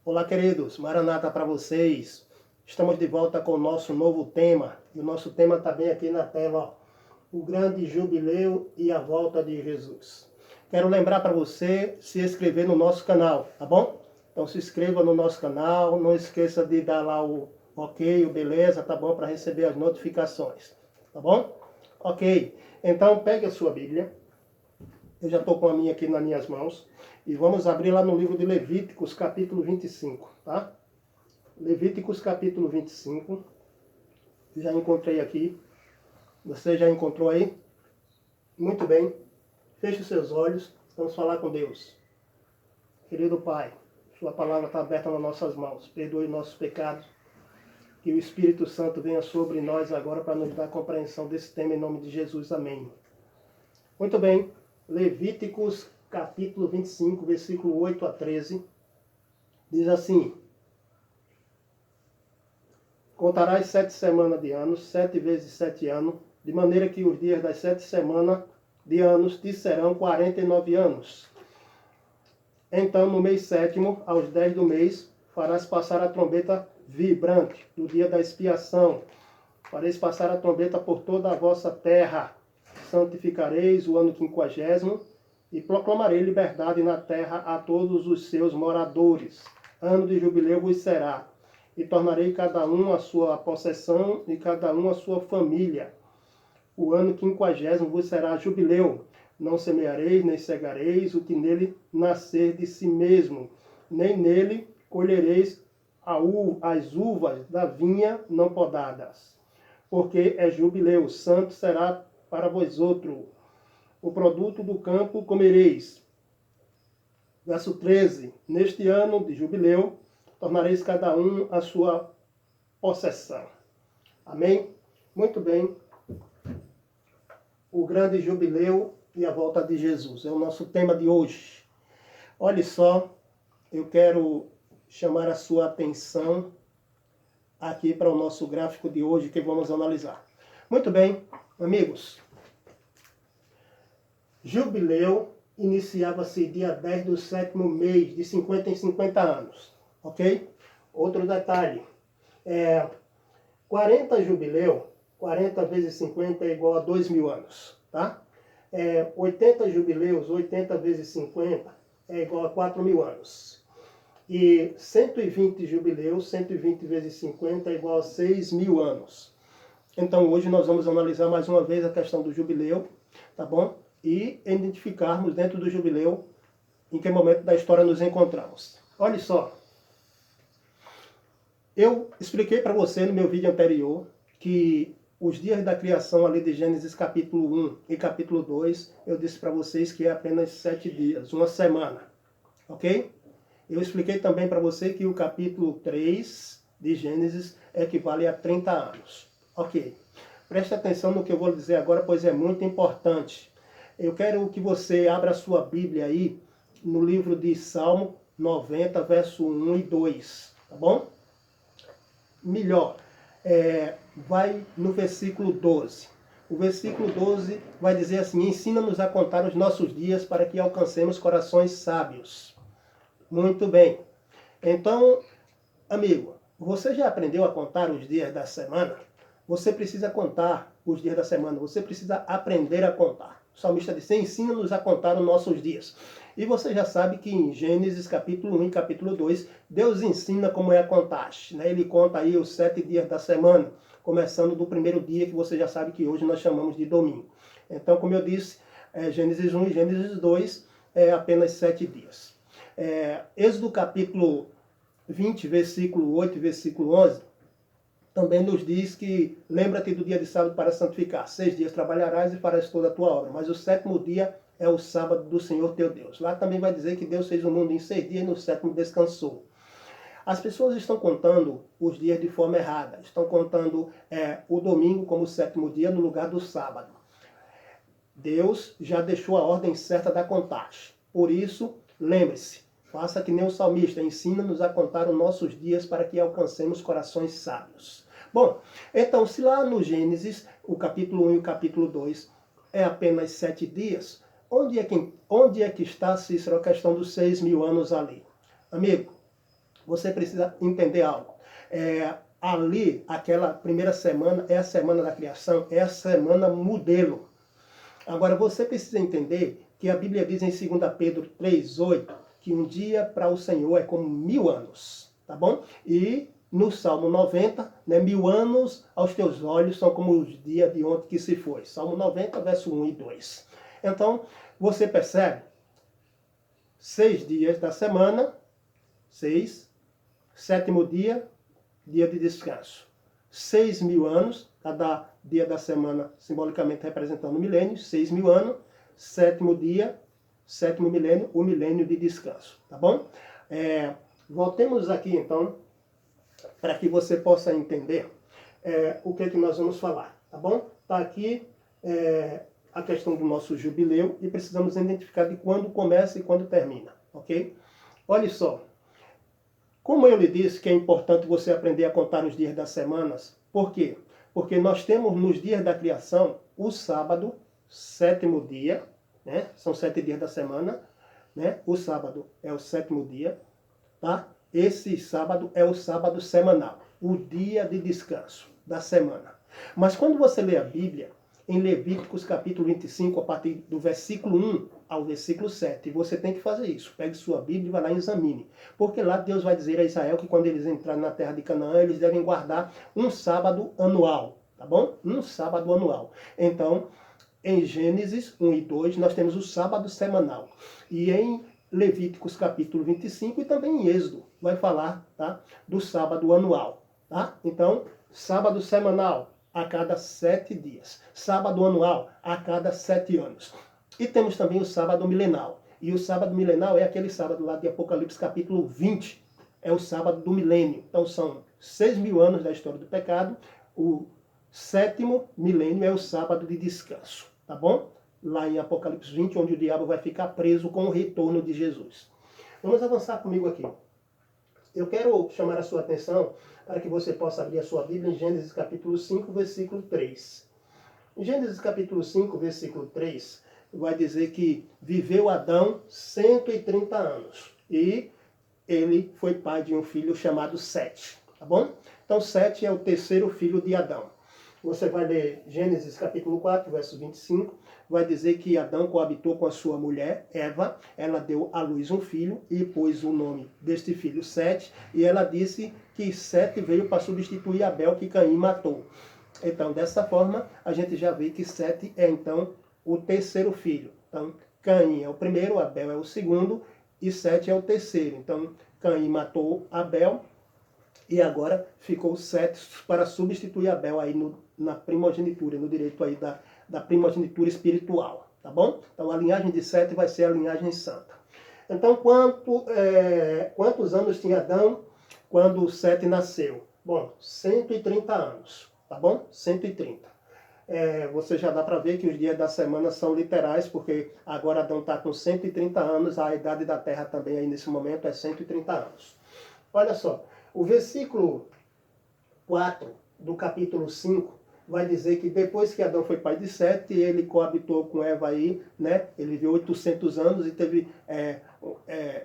Olá, queridos, Maranata para vocês. Estamos de volta com o nosso novo tema. E o nosso tema está bem aqui na tela, ó. O grande jubileu e a volta de Jesus. Quero lembrar para você se inscrever no nosso canal, tá bom? Então se inscreva no nosso canal, não esqueça de dar lá o ok, o beleza, tá bom? Para receber as notificações, tá bom? Ok, então pegue a sua Bíblia. Eu já estou com a minha aqui nas minhas mãos. E vamos abrir lá no livro de Levíticos, capítulo 25, tá? Levíticos, capítulo 25. Já encontrei aqui. Você já encontrou aí? Muito bem. Feche os seus olhos. Vamos falar com Deus. Querido Pai, Sua palavra está aberta nas nossas mãos. Perdoe nossos pecados. Que o Espírito Santo venha sobre nós agora para nos dar compreensão desse tema em nome de Jesus. Amém. Muito bem. Levíticos, capítulo 25, versículo 8 a 13, diz assim: Contarás 7 semanas de anos, 7 vezes 7 anos, de maneira que os dias das 7 semanas de anos te serão 49 anos. Então, no mês 7º, aos 10 do mês, farás passar a trombeta vibrante do dia da expiação. Fareis passar a trombeta por toda a vossa terra. Santificareis o ano 50º e proclamarei liberdade na terra a todos os seus moradores. Ano de jubileu vos será, e tornarei cada um a sua possessão e cada um a sua família. O ano 50º vos será jubileu. Não semeareis, nem cegareis o que nele nascer de si mesmo, nem nele colhereis as uvas da vinha não podadas. Porque é jubileu, santo será para vós outro. O produto do campo comereis. Verso 13. Neste ano de jubileu, tornareis cada um a sua possessão. Amém? Muito bem. O grande jubileu e a volta de Jesus é o nosso tema de hoje. Olha só, eu quero chamar a sua atenção aqui para o nosso gráfico de hoje que vamos analisar. Muito bem, amigos. Jubileu iniciava-se dia 10 do 7º mês, de 50 em 50 anos. Ok? Outro detalhe. 40 jubileu, 40 vezes 50 é igual a 2.000 anos. Tá? 80 jubileus, 80 vezes 50 é igual a 4.000 anos. E 120 jubileus, 120 vezes 50 é igual a 6.000 anos. Então hoje nós vamos analisar mais uma vez a questão do jubileu, tá bom? E identificarmos dentro do jubileu em que momento da história nos encontramos. Olha só, eu expliquei para você no meu vídeo anterior que os dias da criação ali de Gênesis capítulo 1 e capítulo 2, eu disse para vocês que é apenas 7 dias, uma semana, ok? Eu expliquei também para você que o capítulo 3 de Gênesis equivale a 30 anos, ok? Preste atenção no que eu vou dizer agora, pois é muito importante. Eu quero que você abra a sua Bíblia aí no livro de Salmo 90, verso 1 e 2, tá bom? Melhor, vai no versículo 12. O versículo 12 vai dizer assim: ensina-nos a contar os nossos dias para que alcancemos corações sábios. Muito bem. Então, amigo, você já aprendeu a contar os dias da semana? Você precisa contar os dias da semana, você precisa aprender a contar. O salmista disse: ensina-nos a contar os nossos dias. E você já sabe que em Gênesis capítulo 1 e capítulo 2, Deus ensina como é a contagem. Né? Ele conta aí os 7 dias da semana, começando do primeiro dia, que você já sabe que hoje nós chamamos de domingo. Então, como eu disse, Gênesis 1 e Gênesis 2 é apenas 7 dias. Êxodo capítulo 20, versículo 8 e versículo 11, também nos diz que lembra-te do dia de sábado para santificar. 6 dias trabalharás e farás toda a tua obra, mas o 7º dia é o sábado do Senhor teu Deus. Lá também vai dizer que Deus fez o mundo em 6 dias e no 7º descansou. As pessoas estão contando os dias de forma errada. Estão contando o domingo como o 7º dia no lugar do sábado. Deus já deixou a ordem certa da contagem. Por isso, lembre-se, faça que nem o salmista, ensina-nos a contar os nossos dias para que alcancemos corações sábios. Bom, então se lá no Gênesis, o capítulo 1 e o capítulo 2 é apenas 7 dias, onde é que está, Cícero, a questão dos 6.000 anos ali? Amigo, você precisa entender algo. Ali, aquela primeira semana é a semana da criação, é a semana modelo. Agora, você precisa entender que a Bíblia diz em 2 Pedro 3,8 que um dia para o Senhor é como 1000 anos, tá bom? E no Salmo 90, né, 1000 anos aos teus olhos são como os dias de ontem que se foi. Salmo 90, verso 1 e 2. Então, você percebe? 6 dias da semana, 6, sétimo dia, dia de descanso. 6.000 anos, cada dia da semana simbolicamente representando o milênio, 6.000 anos, sétimo dia, sétimo milênio, o milênio de descanso, tá bom? Voltemos aqui então, para que você possa entender o que nós vamos falar, tá bom? Está aqui a questão do nosso jubileu e precisamos identificar de quando começa e quando termina, ok? Olha só, como eu lhe disse que é importante você aprender a contar os dias das semanas, por quê? Porque nós temos nos dias da criação o sábado, sétimo dia, né? São 7 dias da semana, né? O sábado é o sétimo dia, tá? Esse sábado é o sábado semanal, o dia de descanso da semana. Mas quando você lê a Bíblia, em Levíticos capítulo 25, a partir do versículo 1 ao versículo 7, você tem que fazer isso. Pegue sua Bíblia e vá lá e examine. Porque lá Deus vai dizer a Israel que quando eles entrarem na terra de Canaã, eles devem guardar um sábado anual, tá bom? Um sábado anual. Então, em Gênesis 1 e 2, nós temos o sábado semanal. E em Levíticos capítulo 25 e também em Êxodo, vai falar, tá, do sábado anual. Tá? Então, sábado semanal, a cada 7 dias. Sábado anual, a cada 7 anos. E temos também o sábado milenal. E o sábado milenal é aquele sábado lá de Apocalipse capítulo 20. É o sábado do milênio. Então são 6.000 anos da história do pecado. O 7º milênio é o sábado de descanso. Tá bom? Lá em Apocalipse 20, onde o diabo vai ficar preso com o retorno de Jesus. Vamos avançar comigo aqui. Eu quero chamar a sua atenção para que você possa abrir a sua Bíblia em Gênesis capítulo 5, versículo 3. Em Gênesis capítulo 5, versículo 3, vai dizer que viveu Adão 130 anos. E ele foi pai de um filho chamado Sete. Tá bom? Então Sete é o terceiro filho de Adão. Você vai ler Gênesis capítulo 4, verso 25, vai dizer que Adão coabitou com a sua mulher, Eva, ela deu à luz um filho e pôs o nome deste filho Sete, e ela disse que Sete veio para substituir Abel, que Caim matou. Então, dessa forma, a gente já vê que Sete é, então, o terceiro filho. Então, Caim é o primeiro, Abel é o segundo, e Sete é o terceiro. Então, Caim matou Abel, e agora ficou Sete para substituir Abel aí na primogenitura, no direito aí da primogenitura espiritual, tá bom? Então a linhagem de Sete vai ser a linhagem santa. Então quantos anos tinha Adão quando Sete nasceu? Bom, 130 anos, tá bom? 130. Você já dá para ver que os dias da semana são literais, porque agora Adão está com 130 anos, a idade da Terra também aí nesse momento é 130 anos. Olha só, o versículo 4 do capítulo 5 vai dizer que depois que Adão foi pai de Sete, ele coabitou com Eva aí, né? Ele viveu 800 anos e teve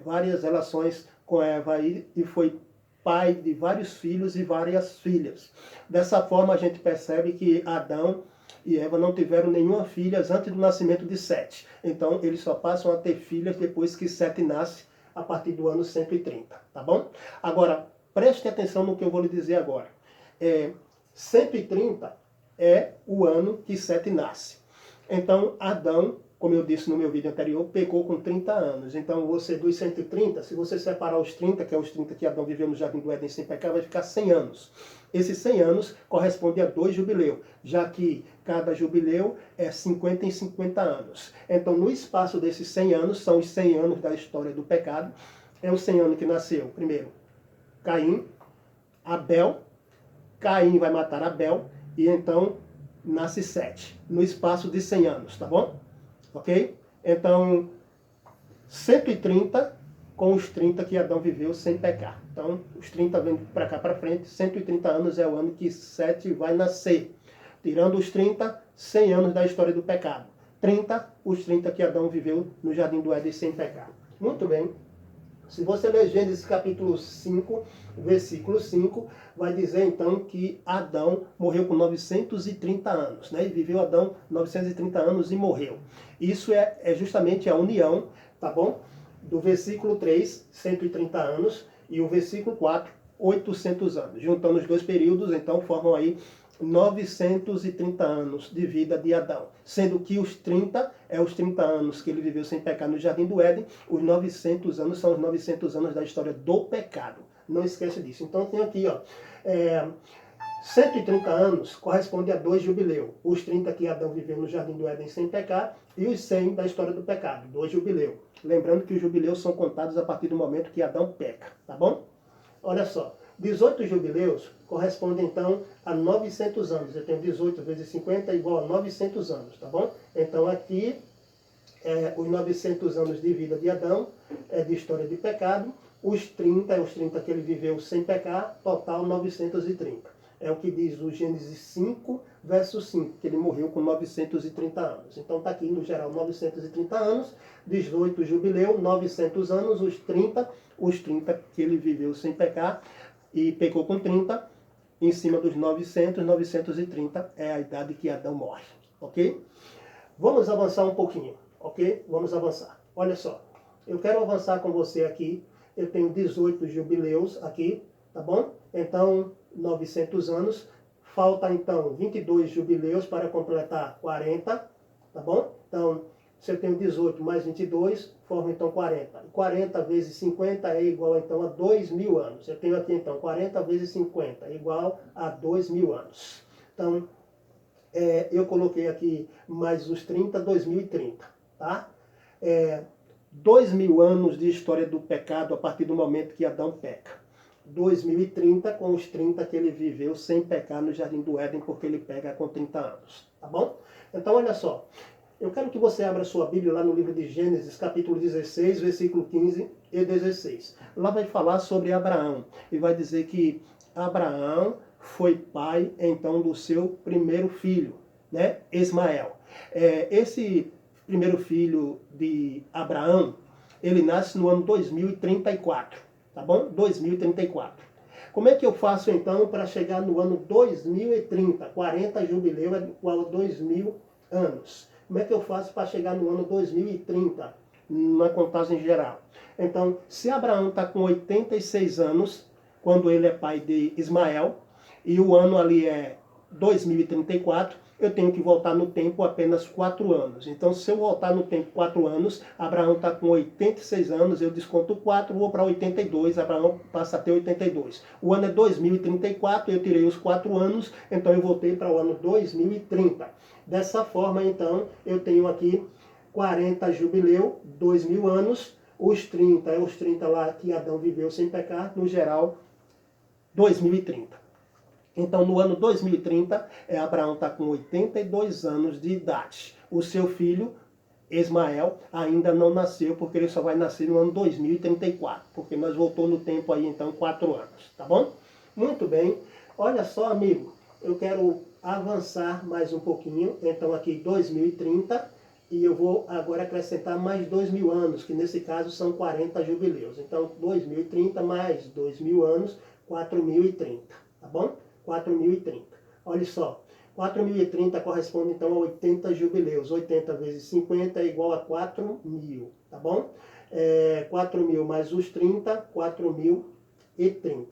várias relações com Eva aí e foi pai de vários filhos e várias filhas. Dessa forma a gente percebe que Adão e Eva não tiveram nenhuma filha antes do nascimento de Sete. Então eles só passam a ter filhas depois que Sete nasce, a partir do ano 130, tá bom? Agora, preste atenção no que eu vou lhe dizer agora. 130 é o ano que Sete nasce. Então, Adão, como eu disse no meu vídeo anterior, pecou com 30 anos. Então, você dos 130, se você separar os 30, que é os 30 que Adão viveu no Jardim do Éden sem pecar, vai ficar 100 anos. Esses 100 anos correspondem a 2 jubileus, já que cada jubileu é 50 em 50 anos. Então, no espaço desses 100 anos, são os 100 anos da história do pecado. É o 100 anos que nasceu, primeiro, Caim, Abel. Caim vai matar Abel e então nasce Sete, no espaço de 100 anos, tá bom? Ok? Então, 130 com os 30 que Adão viveu sem pecar. Então, os 30 vêm para cá para frente, 130 anos é o ano que Sete vai nascer. Tirando os 30, 100 anos da história do pecado. 30, os 30 que Adão viveu no Jardim do Éden sem pecar. Muito bem. Se você ler Gênesis capítulo 5, versículo 5, vai dizer então que Adão morreu com 930 anos, né? E viveu Adão 930 anos e morreu. Isso é justamente a união, tá bom? Do versículo 3, 130 anos, e o versículo 4, 800 anos. Juntando os dois períodos, então, formam aí 930 anos de vida de Adão. Sendo que os 30 os 30 anos que ele viveu sem pecar no Jardim do Éden, os 900 anos são os 900 anos da história do pecado. Não esqueça disso. Então tem aqui, ó, 130 anos corresponde a 2 jubileus. Os 30 que Adão viveu no Jardim do Éden sem pecar e os 100 da história do pecado, 2 jubileus. Lembrando que os jubileus são contados a partir do momento que Adão peca, tá bom? Olha só, 18 jubileus correspondem então a 900 anos. Eu tenho 18 vezes 50 é igual a 900 anos, tá bom? Então aqui, os 900 anos de vida de Adão, de história de pecado. Os 30 que ele viveu sem pecar, total 930. É o que diz o Gênesis 5, verso 5, que ele morreu com 930 anos. Então está aqui no geral 930 anos, 18 jubileu, 900 anos, os 30 que ele viveu sem pecar e pecou com 30, em cima dos 930 é a idade que Adão morre, ok? Vamos avançar um pouquinho, ok? Vamos avançar. Olha só, eu quero avançar com você aqui. Eu tenho 18 jubileus aqui, tá bom? Então, 900 anos. Falta, então, 22 jubileus para completar 40, tá bom? Então, se eu tenho 18 mais 22, forma, então, 40. 40 vezes 50 é igual, então, a 2.000 anos. Eu tenho aqui, então, 40 vezes 50 é igual a 2.000 anos. Então, eu coloquei aqui mais os 30, 2030, tá? 2.000 anos de história do pecado a partir do momento que Adão peca. 2030 com os 30 que ele viveu sem pecar no Jardim do Éden, porque ele pega com 30 anos. Tá bom? Então, olha só. Eu quero que você abra sua Bíblia lá no livro de Gênesis, capítulo 16, versículo 15 e 16. Lá vai falar sobre Abraão. E vai dizer que Abraão foi pai, então, do seu primeiro filho, né? Ismael. Esse primeiro filho de Abraão, ele nasce no ano 2034, tá bom? 2034. Como é que eu faço então para chegar no ano 2030? 40 jubileu é igual a 2.000 anos. Como é que eu faço para chegar no ano 2030, na contagem geral? Então, se Abraão está com 86 anos, quando ele é pai de Ismael, e o ano ali é 2034, eu tenho que voltar no tempo apenas 4 anos. Então, se eu voltar no tempo 4 anos, Abraão está com 86 anos, eu desconto 4, vou para 82, Abraão passa a ter 82. O ano é 2034, eu tirei os 4 anos, então eu voltei para o ano 2030. Dessa forma, então, eu tenho aqui 40 jubileu, 2.000 anos, os 30 os 30 lá que Adão viveu sem pecar, no geral, 2030. Então, no ano 2030, Abraão está com 82 anos de idade. O seu filho, Ismael, ainda não nasceu, porque ele só vai nascer no ano 2034, porque nós voltamos no tempo aí, então, 4 anos, tá bom? Muito bem. Olha só, amigo, eu quero avançar mais um pouquinho. Então, aqui, 2030, e eu vou agora acrescentar mais 2.000 anos, que nesse caso são 40 jubileus. Então, 2030 mais 2.000 anos, 4.030, tá bom? 4.030. Olha só, 4.030 corresponde então a 80 jubileus. 80 vezes 50 é igual a 4.000, tá bom? 4.000 mais os 30, 4.030.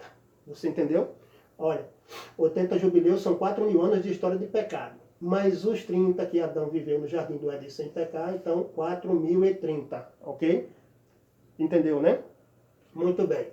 Você entendeu? Olha, 80 jubileus são 4.000 anos de história de pecado. Mais os 30 que Adão viveu no Jardim do Éden sem pecar, então 4.030, ok? Entendeu, né? Muito bem.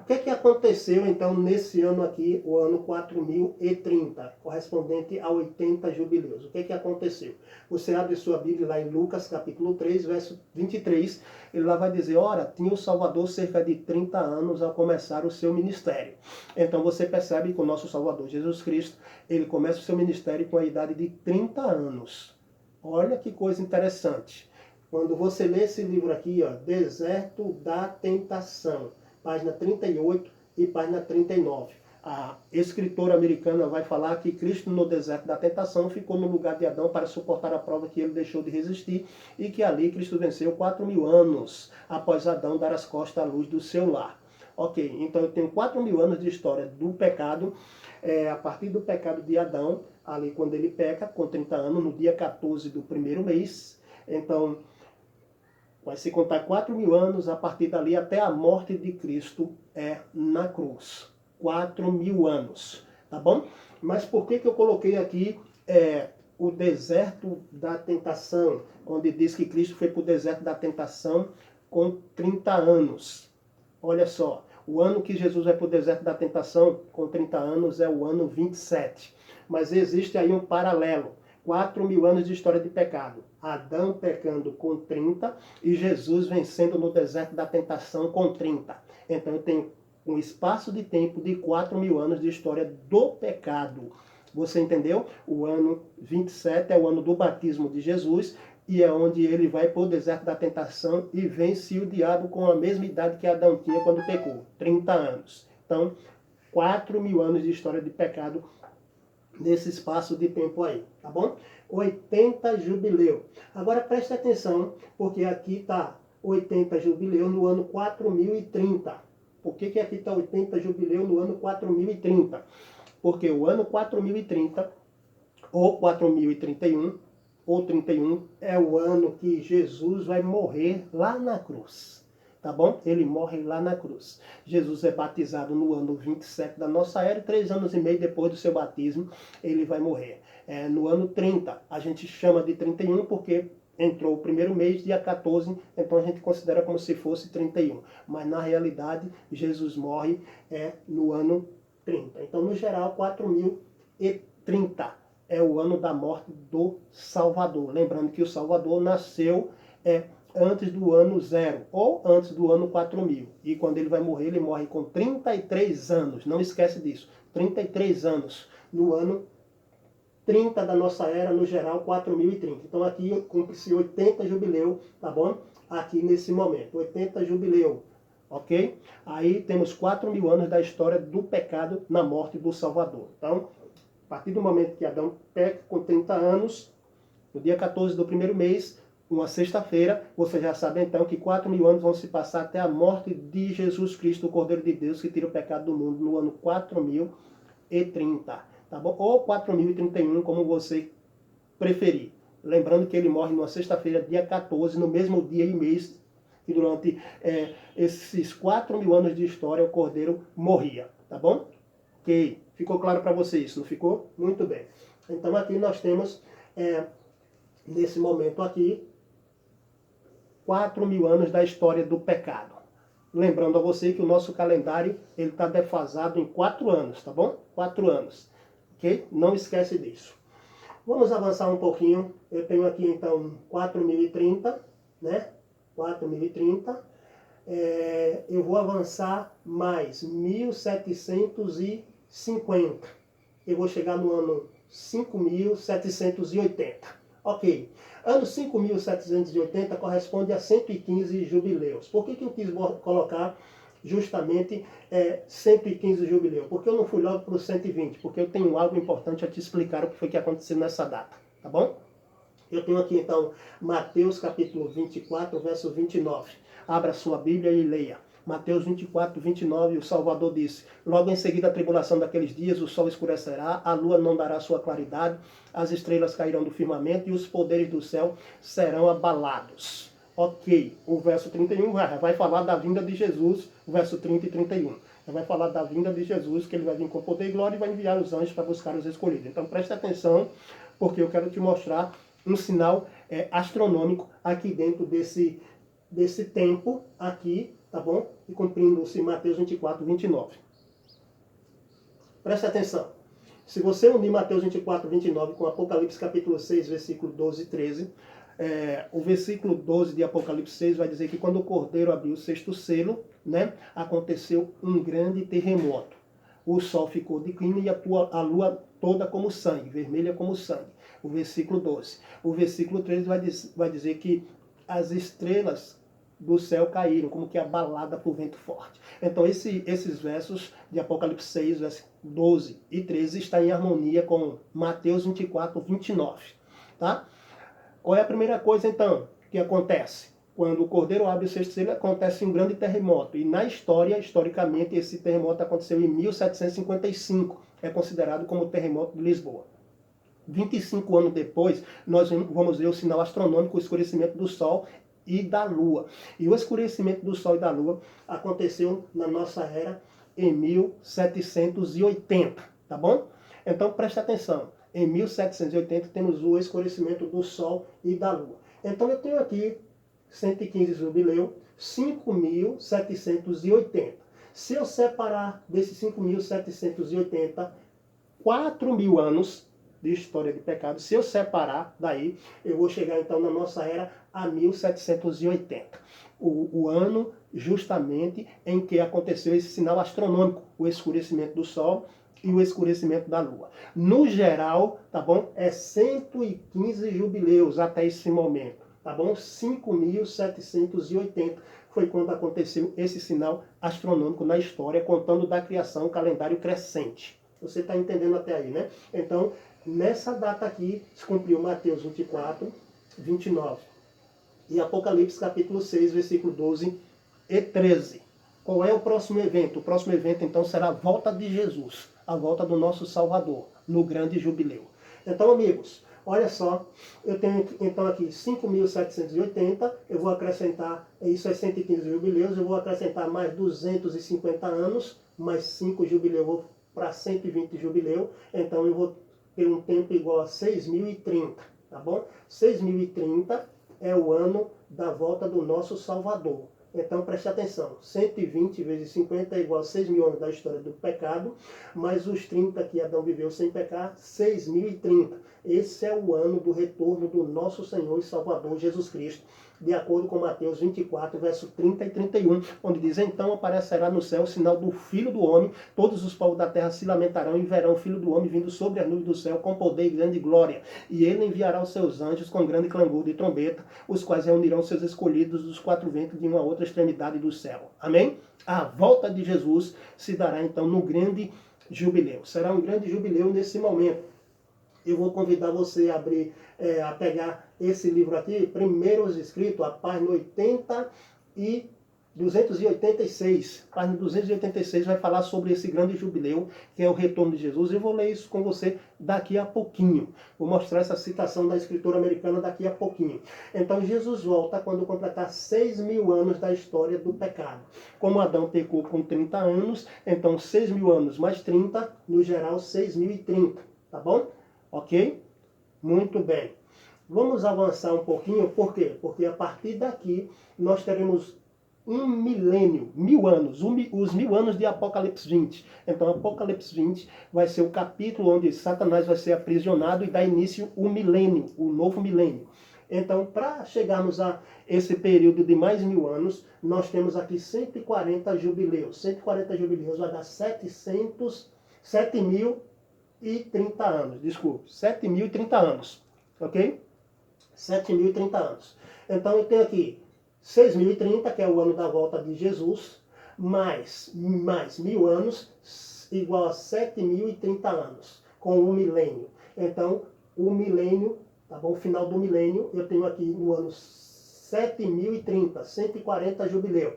O que aconteceu então nesse ano aqui, o ano 4.030, correspondente a 80 jubileus? O que aconteceu? Você abre sua Bíblia lá em Lucas capítulo 3, verso 23, ele lá vai dizer, ora, tinha o Salvador cerca de 30 anos ao começar o seu ministério. Então você percebe que o nosso Salvador Jesus Cristo, ele começa o seu ministério com a idade de 30 anos. Olha que coisa interessante. Quando você lê esse livro aqui, ó, Deserto da Tentação, página 38 e página 39. A escritora americana vai falar que Cristo no deserto da tentação ficou no lugar de Adão para suportar a prova que ele deixou de resistir e que ali Cristo venceu 4.000 anos após Adão dar as costas à luz do seu lar. Ok, então eu tenho 4.000 anos de história do pecado, a partir do pecado de Adão, ali quando ele peca, com 30 anos, no dia 14 do primeiro mês. Então, vai se contar 4.000 anos a partir dali até a morte de Cristo na cruz. 4.000 anos, tá bom? Mas por que eu coloquei aqui o deserto da tentação, onde diz que Cristo foi para o deserto da tentação com 30 anos? Olha só, o ano que Jesus vai para o deserto da tentação com 30 anos é o ano 27. Mas existe aí um paralelo. 4.000 anos de história de pecado. Adão pecando com 30 e Jesus vencendo no deserto da tentação com 30. Então eu tenho um espaço de tempo de 4.000 anos de história do pecado. Você entendeu? O ano 27 é o ano do batismo de Jesus e é onde ele vai para o deserto da tentação e vence o diabo com a mesma idade que Adão tinha quando pecou, 30 anos. Então, 4.000 anos de história de pecado nesse espaço de tempo aí, tá bom? 80 jubileu. Agora preste atenção, porque aqui está 80 jubileu no ano 4030. Por que aqui está 80 jubileu no ano 4030? Porque o ano 4030, ou 4031, ou 31, é o ano que Jesus vai morrer lá na cruz. Tá bom? Ele morre lá na cruz. Jesus é batizado no ano 27 da nossa era, e 3 anos e meio depois do seu batismo, ele vai morrer. No ano 30, a gente chama de 31 porque entrou o primeiro mês, dia 14, então a gente considera como se fosse 31. Mas na realidade, Jesus morre no ano 30. Então, no geral, 4030 é o ano da morte do Salvador. Lembrando que o Salvador nasceu antes do ano 0, ou antes do ano 4.000. E quando ele vai morrer, ele morre com 33 anos. Não esquece disso. 33 anos no ano 30 da nossa era, no geral, 4030. Então aqui cumpre-se 80 jubileu, tá bom? Aqui nesse momento, 80 jubileu, ok? Aí temos 4.000 anos da história do pecado na morte do Salvador. Então, a partir do momento que Adão peca com 30 anos, no dia 14 do primeiro mês, uma sexta-feira, você já sabe então que 4.000 anos vão se passar até a morte de Jesus Cristo, o Cordeiro de Deus, que tira o pecado do mundo, no ano 4030, tá bom? Ou 4031, como você preferir. Lembrando que ele morre numa sexta-feira, dia 14, no mesmo dia e mês que durante esses 4.000 anos de história o Cordeiro morria, tá bom? Ok, ficou claro para você isso, não ficou? Muito bem. Então aqui nós temos, nesse momento aqui, 4.000 anos da história do pecado. Lembrando a você que o nosso calendário ele está defasado em 4 anos, tá bom? 4 anos, ok? Não esquece disso. Vamos avançar um pouquinho. Eu tenho aqui então 4030, né? 4030. Eu vou avançar mais 1750. Eu vou chegar no ano 5780. Ok. Ano 5.780 corresponde a 115 jubileus. Por que eu quis colocar justamente 115 jubileus? Porque eu não fui logo para o 120, porque eu tenho algo importante a te explicar o que foi que aconteceu nessa data, tá bom? Eu tenho aqui então Mateus capítulo 24, verso 29. Abra sua Bíblia e leia. Mateus 24, 29, o Salvador disse: logo em seguida a tribulação daqueles dias, o sol escurecerá, a lua não dará sua claridade, as estrelas cairão do firmamento e os poderes do céu serão abalados. Ok, o verso 31 vai falar da vinda de Jesus, o verso 30 e 31. Vai falar da vinda de Jesus, que ele vai vir com poder e glória e vai enviar os anjos para buscar os escolhidos. Então preste atenção, porque eu quero te mostrar um sinal astronômico aqui dentro desse tempo aqui, tá bom? E cumprindo-se Mateus 24, 29. Preste atenção. Se você unir Mateus 24, 29 com Apocalipse capítulo 6, versículo 12 e 13, o versículo 12 de Apocalipse 6 vai dizer que quando o Cordeiro abriu o sexto selo, né, aconteceu um grande terremoto. O sol ficou de crina e a lua toda como sangue, vermelha como sangue. O versículo 12. O versículo 13 vai dizer que as estrelas do céu caíram, como que abalada por vento forte. Então esses versos de Apocalipse 6, versos 12 e 13 está em harmonia com Mateus 24, 29. Tá? Qual é a primeira coisa então que acontece? Quando o Cordeiro abre o sexto selo, acontece um grande terremoto. E na história, historicamente, esse terremoto aconteceu em 1755. É considerado como o terremoto de Lisboa. 25 anos depois, nós vamos ver o sinal astronômico, o escurecimento do Sol e da Lua. E o escurecimento do Sol e da Lua aconteceu na nossa era em 1780, tá bom? Então preste atenção, em 1780 temos o escurecimento do Sol e da Lua. Então eu tenho aqui 115 jubileu, 5.780. Se eu separar desses 5.780, 4.000 anos de história de pecado, se eu separar daí, eu vou chegar então na nossa era a 1780. O ano justamente em que aconteceu esse sinal astronômico, o escurecimento do Sol e o escurecimento da Lua. No geral, tá bom? É 115 jubileus até esse momento, tá bom? 5.780 foi quando aconteceu esse sinal astronômico na história, contando da criação, calendário crescente. Você está entendendo até aí, né? Então, nessa data aqui, se cumpriu Mateus 24, 29. E Apocalipse capítulo 6, versículo 12 e 13. Qual é o próximo evento? O próximo evento, então, será a volta de Jesus, a volta do nosso Salvador, no grande jubileu. Então, amigos, olha só, eu tenho então aqui 5.780, eu vou acrescentar, isso é 115 jubileus, eu vou acrescentar mais 250 anos, mais 5 jubileus para 120 jubileu, então eu vou ter um tempo igual a 6.030, tá bom? 6.030 é o ano da volta do nosso Salvador. Então preste atenção, 120 vezes 50 é igual a 6.000 anos da história do pecado, mais os 30 que Adão viveu sem pecar, 6.030. Esse é o ano do retorno do nosso Senhor e Salvador Jesus Cristo, de acordo com Mateus 24, verso 30 e 31, onde diz: então aparecerá no céu o sinal do Filho do Homem, todos os povos da terra se lamentarão e verão o Filho do Homem vindo sobre as nuvens do céu com poder e grande glória. E ele enviará os seus anjos com grande clangor de trombeta, os quais reunirão seus escolhidos dos quatro ventos de uma outra extremidade do céu. Amém? A volta de Jesus se dará então no grande jubileu. Será um grande jubileu nesse momento. Eu vou convidar você a abrir, a pegar esse livro aqui, Primeiros Escritos, a página 286. A página 286 vai falar sobre esse grande jubileu, que é o retorno de Jesus. Eu vou ler isso com você daqui a pouquinho. Vou mostrar essa citação da escritora americana daqui a pouquinho. Então Jesus volta quando completar 6.000 anos da história do pecado. Como Adão pecou com 30 anos, então 6.000 anos mais 30, no geral 6.030, tá bom? Ok? Muito bem. Vamos avançar um pouquinho, por quê? Porque a partir daqui nós teremos um milênio, 1.000 anos, os 1.000 anos de Apocalipse 20. Então Apocalipse 20 vai ser o capítulo onde Satanás vai ser aprisionado e dá início o milênio, o novo milênio. Então, para chegarmos a esse período de mais 1.000 anos, nós temos aqui 140 jubileus. 140 jubileus vai dar 7.030 anos, desculpe, 7.030 anos, ok? 7.030 anos. Então eu tenho aqui 6.030, que é o ano da volta de Jesus, mais 1.000 anos, igual a 7.030 anos, com o milênio. Então, o milênio, tá bom? O final do milênio, eu tenho aqui no ano 7.030, 140 jubileu.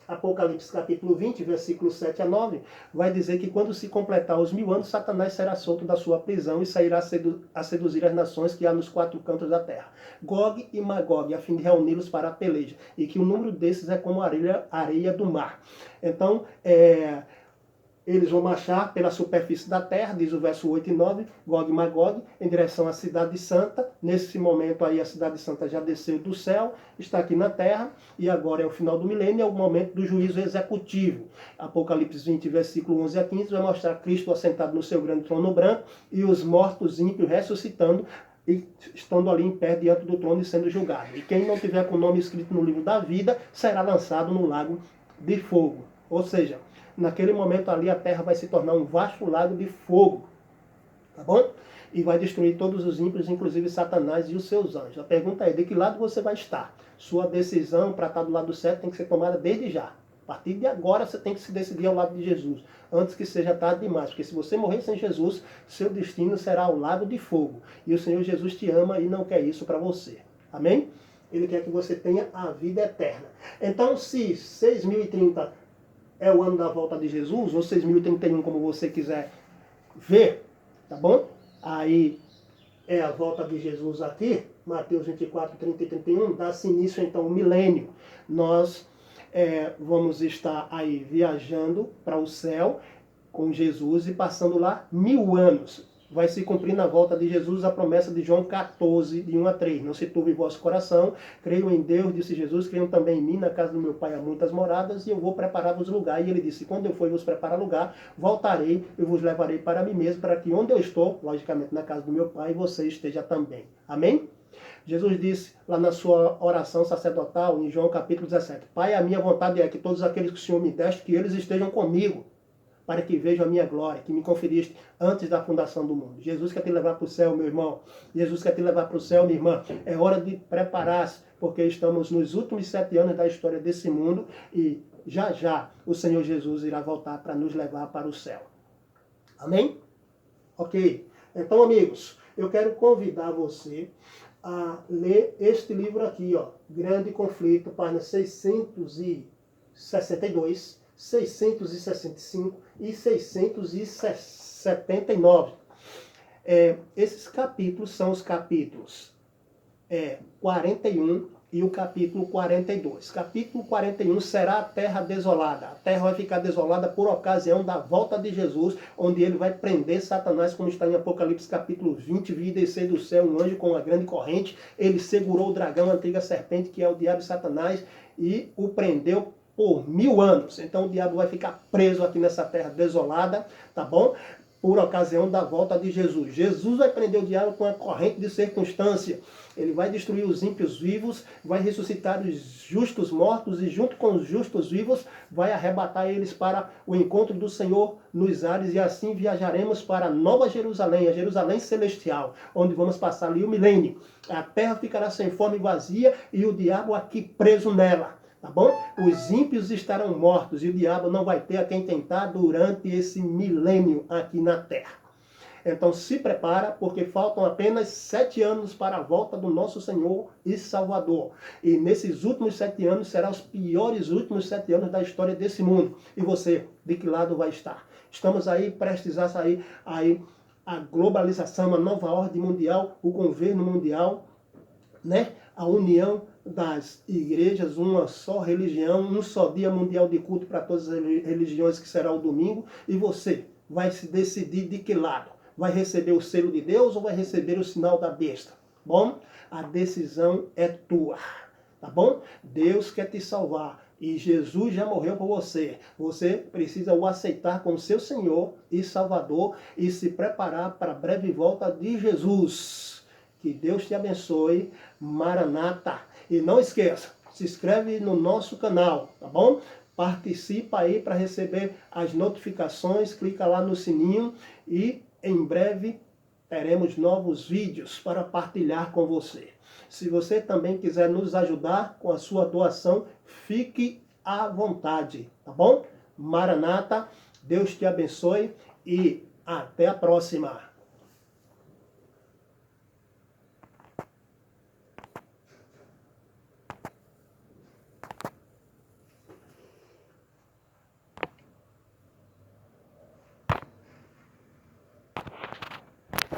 Apocalipse capítulo 20, versículos 7 a 9, vai dizer que quando se completar os 1.000 anos, Satanás será solto da sua prisão e sairá a seduzir as nações que há nos quatro cantos da terra, Gog e Magog, a fim de reuni-los para a peleja, e que o número desses é como a areia do mar. Então, eles vão marchar pela superfície da terra, diz o verso 8 e 9, Gog e Magog, em direção à cidade santa. Nesse momento aí a cidade santa já desceu do céu, está aqui na terra, e agora é o final do milênio, é o momento do juízo executivo. Apocalipse 20, versículo 11 a 15, vai mostrar Cristo assentado no seu grande trono branco, e os mortos ímpios ressuscitando, e estando ali em pé diante do trono e sendo julgado. E quem não tiver com o nome escrito no livro da vida, será lançado no lago de fogo. Ou seja, naquele momento ali a terra vai se tornar um vasto lago de fogo. Tá bom? E vai destruir todos os ímpios, inclusive Satanás e os seus anjos. A pergunta é, de que lado você vai estar? Sua decisão para estar do lado certo tem que ser tomada desde já. A partir de agora você tem que se decidir ao lado de Jesus, antes que seja tarde demais. Porque se você morrer sem Jesus, seu destino será ao lago de fogo. E o Senhor Jesus te ama e não quer isso para você. Amém? Ele quer que você tenha a vida eterna. Então, se 6030 é o ano da volta de Jesus, ou 6031, como você quiser ver, tá bom? Aí é a volta de Jesus aqui, Mateus 24, 30 e 31, dá-se início então o milênio. Nós vamos estar aí viajando para o céu com Jesus e passando lá 1000 anos. Vai se cumprir na volta de Jesus a promessa de João 14, de 1 a 3. Não se turbe o vosso coração, creiam em Deus, disse Jesus, creiam também em mim, na casa do meu Pai há muitas moradas, e eu vou preparar-vos lugar. E ele disse, quando eu for vos preparar lugar, voltarei e vos levarei para mim mesmo, para que onde eu estou, logicamente na casa do meu Pai, você esteja também. Amém? Jesus disse lá na sua oração sacerdotal, em João capítulo 17, Pai, a minha vontade é que todos aqueles que o Senhor me deste, que eles estejam comigo, para que vejam a minha glória, que me conferiste antes da fundação do mundo. Jesus quer te levar para o céu, meu irmão. Jesus quer te levar para o céu, minha irmã. É hora de preparar-se, porque estamos nos últimos 7 anos da história desse mundo e já já o Senhor Jesus irá voltar para nos levar para o céu. Amém? Ok. Então, amigos, eu quero convidar você a ler este livro aqui, ó, Grande Conflito, página 662, 665 e 679. Esses capítulos são os capítulos 41 e o capítulo 42. Capítulo 41 será a terra desolada. A terra vai ficar desolada por ocasião da volta de Jesus, onde ele vai prender Satanás, como está em Apocalipse capítulo 20, vi descer do céu um anjo com uma grande corrente. Ele segurou o dragão, a antiga serpente, que é o diabo e Satanás, e o prendeu por 1000 anos. Então o diabo vai ficar preso aqui nessa terra desolada, tá bom? Por ocasião da volta de Jesus. Jesus vai prender o diabo com a corrente de circunstância. Ele vai destruir os ímpios vivos, vai ressuscitar os justos mortos e junto com os justos vivos vai arrebatar eles para o encontro do Senhor nos ares e assim viajaremos para a Nova Jerusalém, a Jerusalém celestial, onde vamos passar ali o milênio. A terra ficará sem forma e vazia e o diabo aqui preso nela. Tá bom? Os ímpios estarão mortos e o diabo não vai ter a quem tentar durante esse milênio aqui na terra. Então se prepara, porque faltam apenas 7 anos para a volta do nosso Senhor e Salvador. E nesses últimos 7 anos serão os piores últimos 7 anos da história desse mundo. E você, de que lado vai estar? Estamos aí prestes a sair aí a globalização, a nova ordem mundial, o governo mundial, né? A união das igrejas, uma só religião, um só dia mundial de culto para todas as religiões, que será o domingo, e você vai se decidir de que lado? Vai receber o selo de Deus ou vai receber o sinal da besta? Bom, a decisão é tua, tá bom? Deus quer te salvar e Jesus já morreu por você. Você precisa o aceitar como seu Senhor e Salvador e se preparar para a breve volta de Jesus. Que Deus te abençoe. Maranata. E não esqueça, se inscreve no nosso canal, tá bom? Participa aí para receber as notificações, clica lá no sininho e em breve teremos novos vídeos para partilhar com você. Se você também quiser nos ajudar com a sua doação, fique à vontade, tá bom? Maranata, Deus te abençoe e até a próxima.